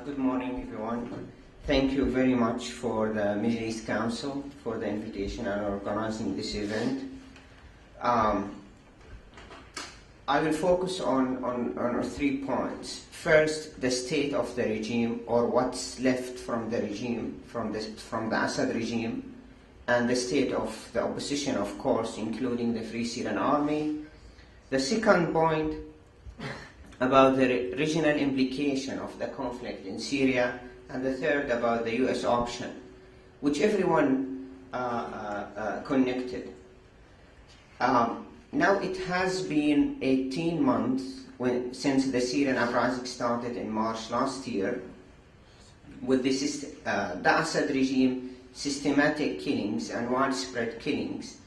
Good morning, everyone. Thank you very much for the Middle East Council for the invitation and organizing this event. I will focus on 3 points. First, the state of the regime, or what's left from the regime, from the Assad regime, and the state of the opposition, of course, including the Free Syrian Army. The second point, about the regional implication of the conflict in Syria, and the third about the US option, which everyone connected. Now it has been 18 months since the Syrian uprising started in March last year, with the Assad regime systematic killings and widespread killings.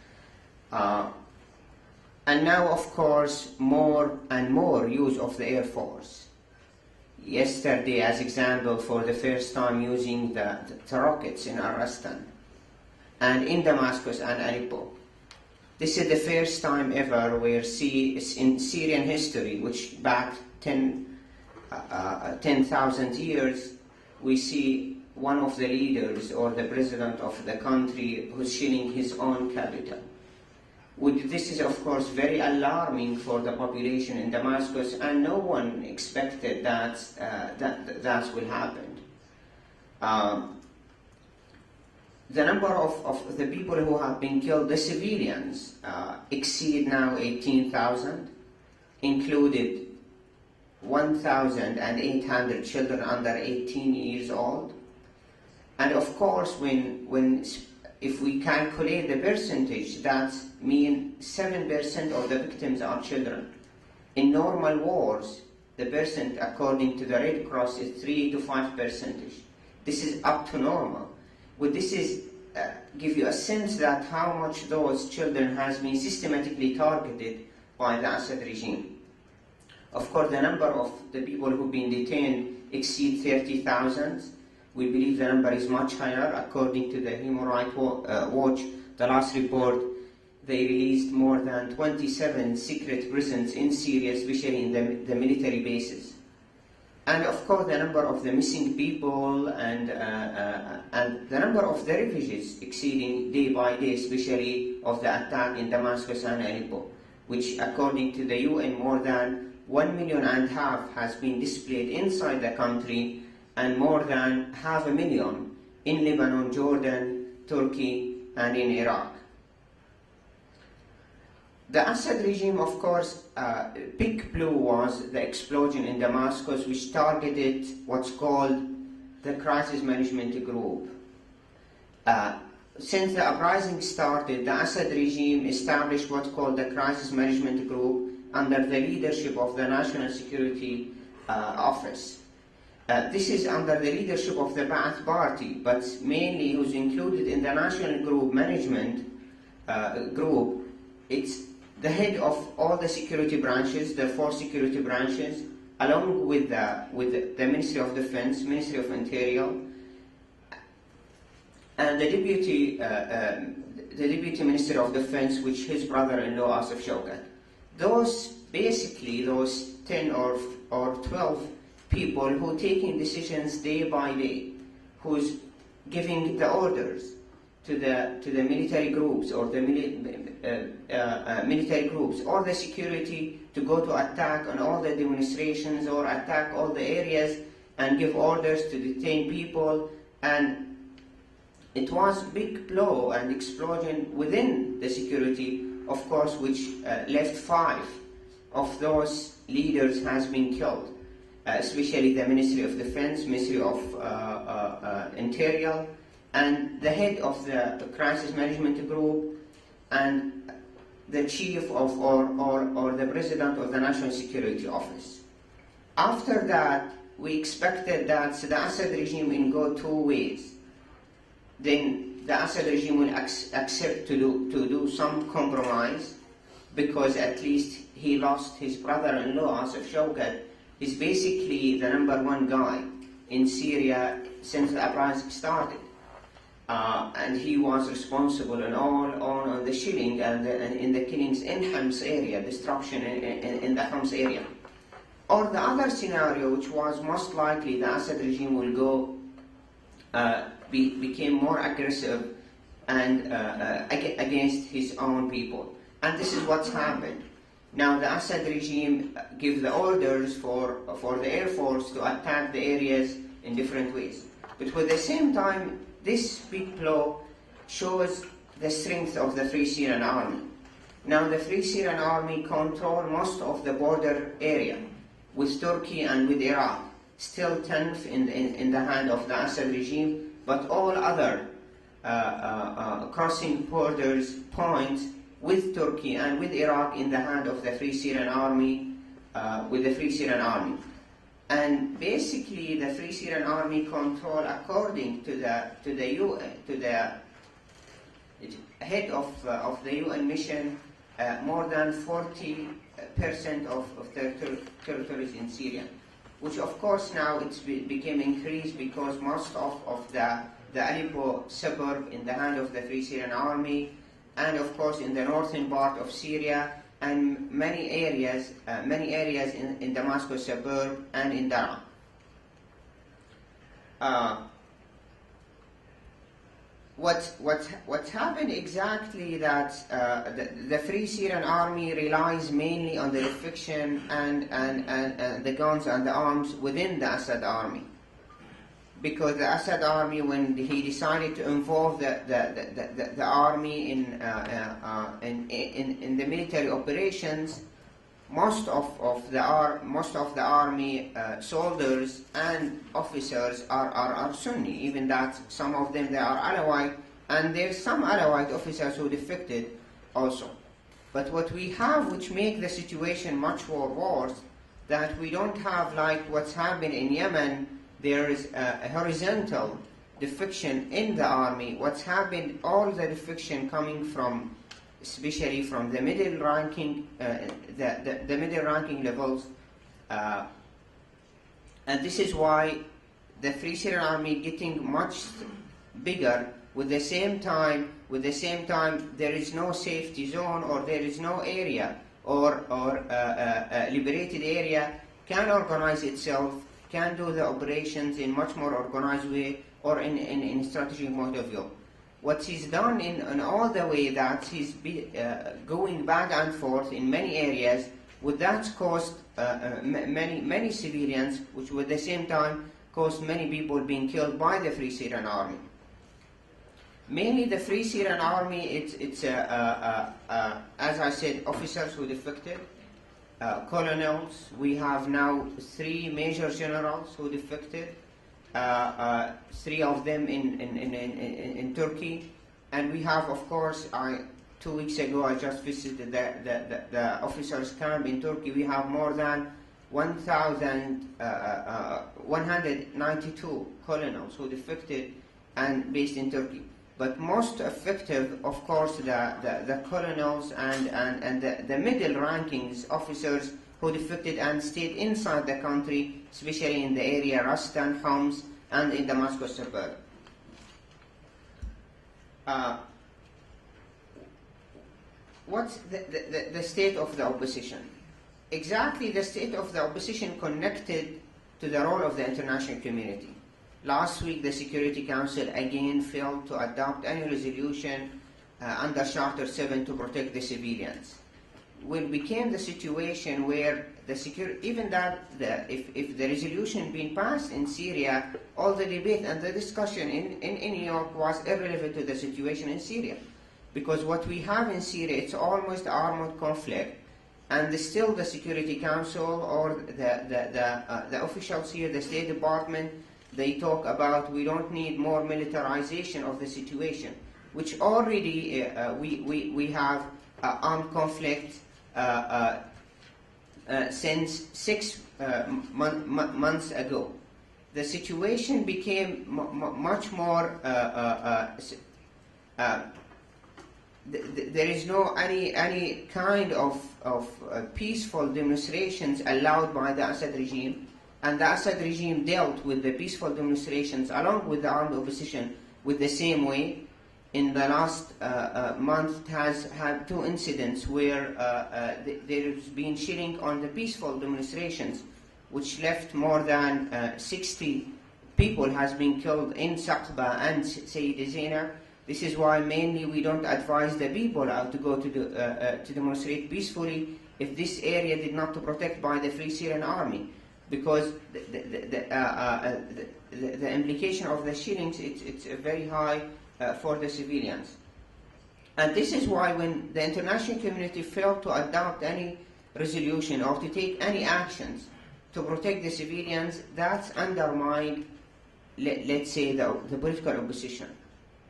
And now, of course, more and more use of the Air Force. Yesterday, as example, for the first time using the rockets in al-Assad and in Damascus and Aleppo. This is the first time ever where in Syrian history, which back 10,000 years, we see one of the leaders or the president of the country who's shelling his own capital. This is, of course, very alarming for the population in Damascus, and no one expected that will happen. The number of the people who have been killed, the civilians, exceed now 18,000, included 1,800 children under 18 years old. And of course, if we calculate the percentage, that means 7% of the victims are children. In normal wars, the percent, according to the Red Cross, is 3 to 5%. This is up to normal. This is give you a sense that how much those children has been systematically targeted by the Assad regime. Of course, the number of the people who've been detained exceed 30,000. We believe the number is much higher. According to the Human Rights Watch, the last report, they released more than 27 secret prisons in Syria, especially in the military bases. And of course, the number of the missing people and the number of the refugees exceeding day by day, especially of the attack in Damascus and Aleppo, which according to the UN, more than 1.5 million has been displaced inside the country, and more than 500,000 in Lebanon, Jordan, Turkey, and in Iraq. The Assad regime, of course, big blue was the explosion in Damascus, which targeted what's called the Crisis Management Group. Since the uprising started, the Assad regime established what's called the Crisis Management Group under the leadership of the National Security Office. This is under the leadership of the Ba'ath Party, but mainly who's included in the National Group Management Group. It's the head of all the security branches, the 4 security branches, along with the Ministry of Defense, Ministry of Interior, and the Deputy Minister of Defense, which his brother-in-law, Asif Shawkat. Those 10 or 12 people who are taking decisions day by day, who's giving the orders to the military groups or the military groups or the security to go to attack on all the demonstrations or attack all the areas and give orders to detain people. And it was big blow and explosion within the security, of course, which left 5 of those leaders has been killed. Especially the Ministry of Defense, Ministry of Interior, and the head of the Crisis Management Group, and the chief of or the president of the National Security Office. After that, we expected that the Assad regime will go 2 ways. Then the Assad regime will accept to do some compromise, because at least he lost his brother-in-law, Asif Shawkat. Is basically the #1 guy in Syria since the uprising started. And he was responsible on the shelling and in the killings in Homs area, destruction in the Homs area. Or the other scenario, which was most likely, the Assad regime will go became more aggressive and against his own people. And this is what's happened. Now the Assad regime gives the orders for the Air Force to attack the areas in different ways. But at the same time, this big blow shows the strength of the Free Syrian Army. Now the Free Syrian Army control most of the border area with Turkey and with Iraq, still tenth in the hand of the Assad regime, but all other crossing borders points with Turkey and with Iraq in the hand of the Free Syrian Army, with the Free Syrian Army. And basically the Free Syrian Army control, according to the UN, to the head of the UN mission, more than 40% of their territories in Syria, which of course now it's became increased because most of the Aleppo suburb in the hand of the Free Syrian Army, and of course in the northern part of Syria, and many areas in Damascus suburb and in Daraa. What's happened exactly that the Free Syrian Army relies mainly on the defection and the guns and the arms within the Assad army, because the Assad army, when he decided to involve the army in the military operations, most of the army soldiers and officers are Sunni, even that some of them they are Alawite, and there's some Alawite officers who defected also. But what we have, which make the situation much more worse, that we don't have like what's happened in Yemen. There is a horizontal defection in the army. What's happened, all the defection coming from, especially from the middle ranking, the middle ranking levels, and this is why the Free Syrian Army getting much bigger. With the same time, there is no safety zone, or there is no area or liberated area can organize itself, can do the operations in much more organized way, or in strategic point of view. What he's done in all the way that he's going back and forth in many areas, would that cost many civilians, which would at the same time cost many people being killed by the Free Syrian Army. Mainly the Free Syrian Army, it's as I said, officers who defected, colonels. We have now 3 major generals who defected, 3 of them in Turkey, and we have, of course, 2 weeks ago I just visited the officers' camp in Turkey. We have more than 192 colonels who defected and based in Turkey. But most effective, of course, the colonels and the middle rankings officers who defected and stayed inside the country, especially in the area Rastan, Homs, and in Damascus suburb. What's the state of the opposition? Exactly, the state of the opposition connected to the role of the international community. Last week, the Security Council again failed to adopt any resolution under Charter 7 to protect the civilians. When became the situation where the even that if the resolution being passed in Syria, all the debate and the discussion in New York was irrelevant to the situation in Syria, because what we have in Syria, it's almost armed conflict, and still the Security Council or the officials here, the State Department, they talk about we don't need more militarization of the situation, which already we have armed conflict since 6 months ago. The situation became much more. There is no any kind of peaceful demonstrations allowed by the Assad regime. And the Assad regime dealt with the peaceful demonstrations along with the armed opposition with the same way. In the last month, has had 2 incidents where there has been shelling on the peaceful demonstrations which left more than 60 people has been killed in Saqba and Sayyid Zainab. This is why mainly we don't advise the people how to go to demonstrate peacefully if this area did not to protect by the Free Syrian Army, because the implication of the shellings, it's very high for the civilians. And this is why when the international community failed to adopt any resolution or to take any actions to protect the civilians, that's undermined, let's say, the political opposition,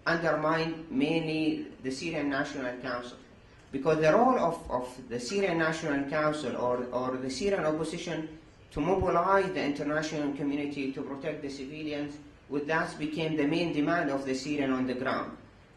undermined mainly the Syrian National Council. Because the role of the Syrian National Council or the Syrian opposition to mobilize the international community to protect the civilians, with that became the main demand of the Syrian on the ground.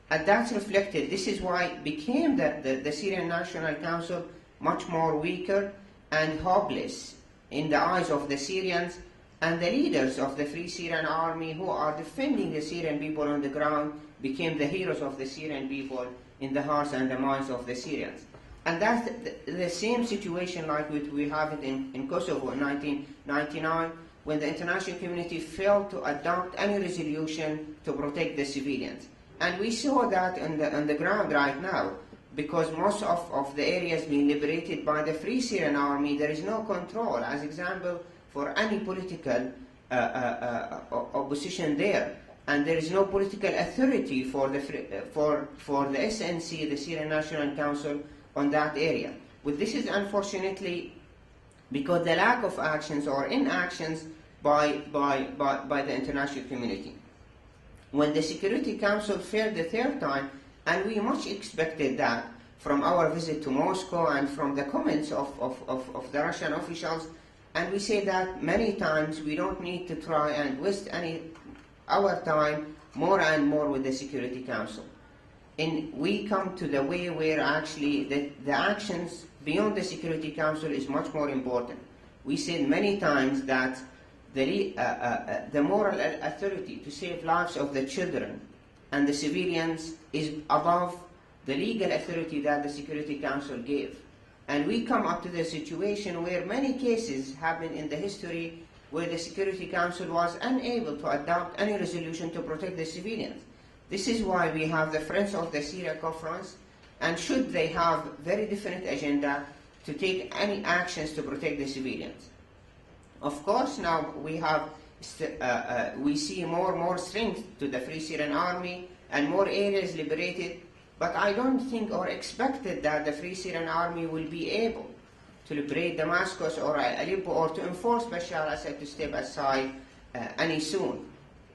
And that's reflected, this is why it became the Syrian National Council much more weaker and hopeless in the eyes of the Syrians, and the leaders of the Free Syrian Army who are defending the Syrian people on the ground became the heroes of the Syrian people in the hearts and the minds of the Syrians. And that's the same situation like we have it in Kosovo in 1999, when the international community failed to adopt any resolution to protect the civilians. And we saw that on the ground right now, because most of the areas being liberated by the Free Syrian Army, there is no control, as example, for any political opposition there. And there is no political authority for the SNC, the Syrian National Council, on that area. But this is unfortunately because the lack of actions or inactions by the international community. When the Security Council failed the third time, and we much expected that from our visit to Moscow and from the comments of the Russian officials, and we say that many times we don't need to try and waste our time more and more with the Security Council. And we come to the way where actually the actions beyond the Security Council is much more important. We said many times that the moral authority to save lives of the children and the civilians is above the legal authority that the Security Council gave. And we come up to the situation where many cases happen in the history where the Security Council was unable to adopt any resolution to protect the civilians. This is why we have the Friends of Syria Conference, and should they have very definite agenda to take any actions to protect the civilians. Of course, now we see more strength to the Free Syrian Army and more areas liberated, but I don't think or expected that the Free Syrian Army will be able to liberate Damascus or Aleppo or to enforce Bashar al-Assad to step aside any soon.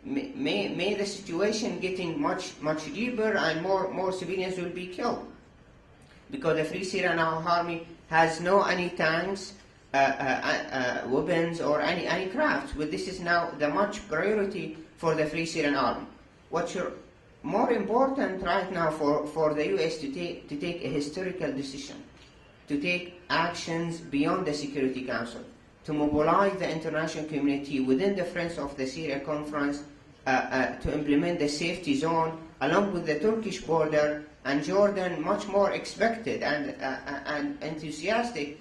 May the situation getting much deeper and more civilians will be killed, because the Free Syrian Army has no any tanks, weapons or any crafts. But this is now the much priority for the Free Syrian Army. What's more important right now for the US to take a historical decision, to take actions beyond the Security Council, to mobilize the international community within the Friends of Syria Conference to implement the safety zone along with the Turkish border, and Jordan much more expected and enthusiastic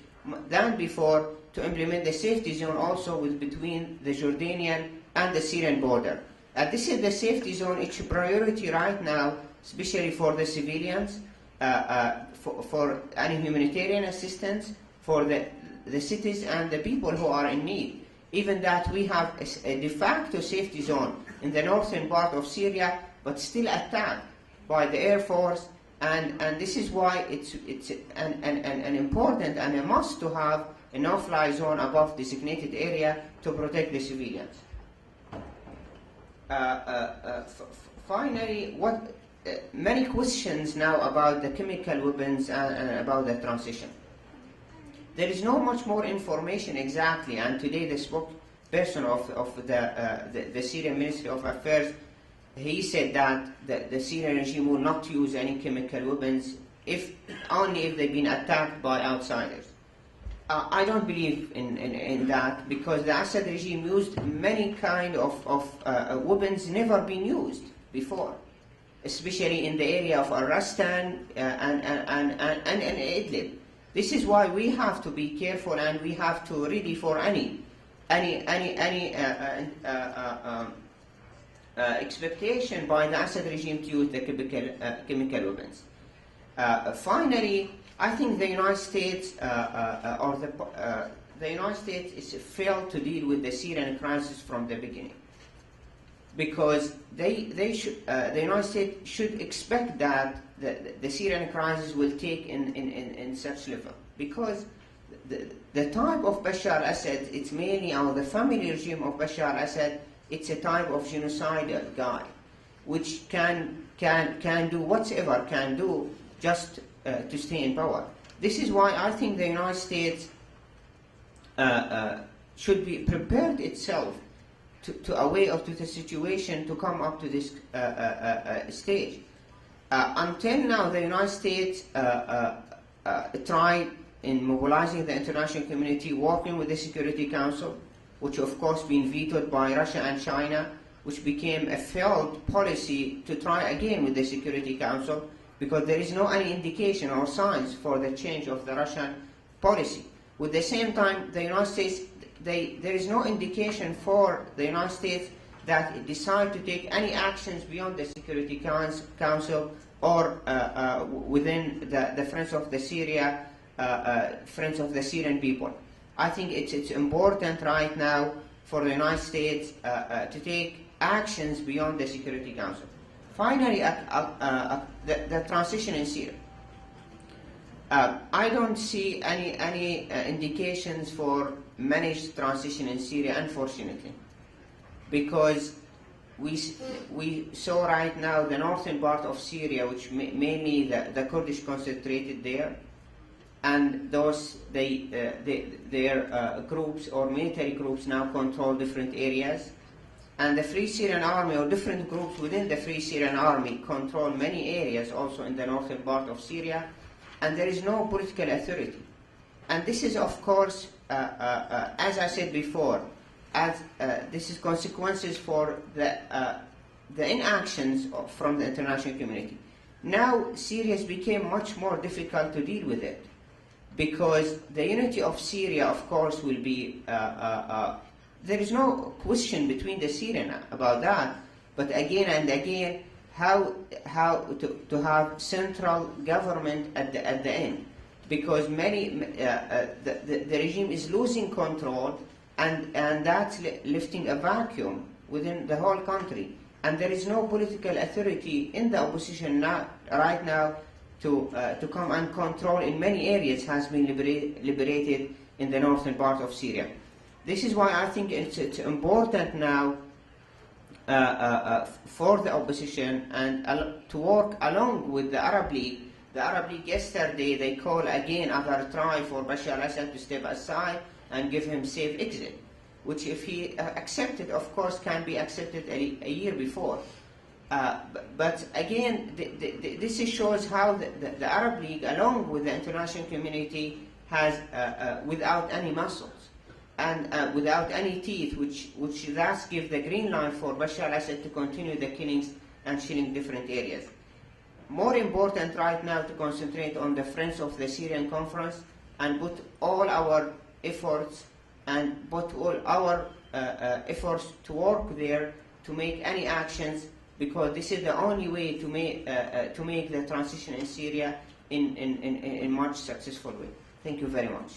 than before to implement the safety zone also between the Jordanian and the Syrian border. This is the safety zone, it's a priority right now, especially for the civilians, for any humanitarian assistance, for the cities and the people who are in need. Even that we have a de facto safety zone in the northern part of Syria, but still attacked by the Air Force, and this is why it's an important and a must to have a no-fly zone above designated area to protect the civilians. Finally, many questions now about the chemical weapons and about the transition. There is no much more information exactly, and today the spokesperson of the Syrian Ministry of Affairs, he said that the Syrian regime will not use any chemical weapons only if they've been attacked by outsiders. I don't believe in that, because the Assad regime used many kind of weapons never been used before, especially in the area of Al-Rastan and Idlib. This is why we have to be careful, and we have to ready for any expectation by the Assad regime to use the chemical weapons. Finally, I think the United States the United States is failed to deal with the Syrian crisis from the beginning, because the United States should expect that the Syrian crisis will take in such level, because the type of Bashar al-Assad, it's mainly, or the family regime of Bashar al-Assad, it's a type of genocidal guy, which can do whatever can do just to stay in power. This is why I think the United States should be prepared itself to aware of the situation to come up to this stage. Until now, the United States tried in mobilizing the international community, working with the Security Council, which of course been vetoed by Russia and China, which became a failed policy to try again with the Security Council, because there is no any indication or signs for the change of the Russian policy. With the same time, the United States, there is no indication for the United States that it decide to take any actions beyond the Security Council or within the Friends of the Syria, Friends of the Syrian people. I think it's important right now for the United States to take actions beyond the Security Council. Finally, the transition in Syria. I don't see any indications for managed transition in Syria, unfortunately, because we saw right now the northern part of Syria, which mainly the Kurdish concentrated there, and those their groups or military groups now control different areas, and the Free Syrian Army or different groups within the Free Syrian Army control many areas also in the northern part of Syria, and there is no political authority. And this is, of course, as I said before, this is consequences for the inactions from the international community. Now Syria has become much more difficult to deal with it, because the unity of Syria, of course, will be, there is no question between the Syrians about that, but again and again, how to have central government at the end, because the regime is losing control, and that's lifting a vacuum within the whole country, and there is no political authority in the opposition right now to come and control in many areas has been liberated in the northern part of Syria. This is why I think it's important now for the opposition and to work along with the Arab League. The Arab League yesterday, they call again after a try for Bashar al-Assad to step aside and give him safe exit, which if he accepted, of course, can be accepted a year before. But again, this shows how the Arab League, along with the international community, has, without any muscles and without any teeth, which thus give the green light for Bashar al-Assad to continue the killings and shelling different areas. More important right now to concentrate on the Friends of the Syrian Conference and put all our efforts to work there to make any actions, because this is the only way to make the transition in Syria in much successful way. Thank you very much.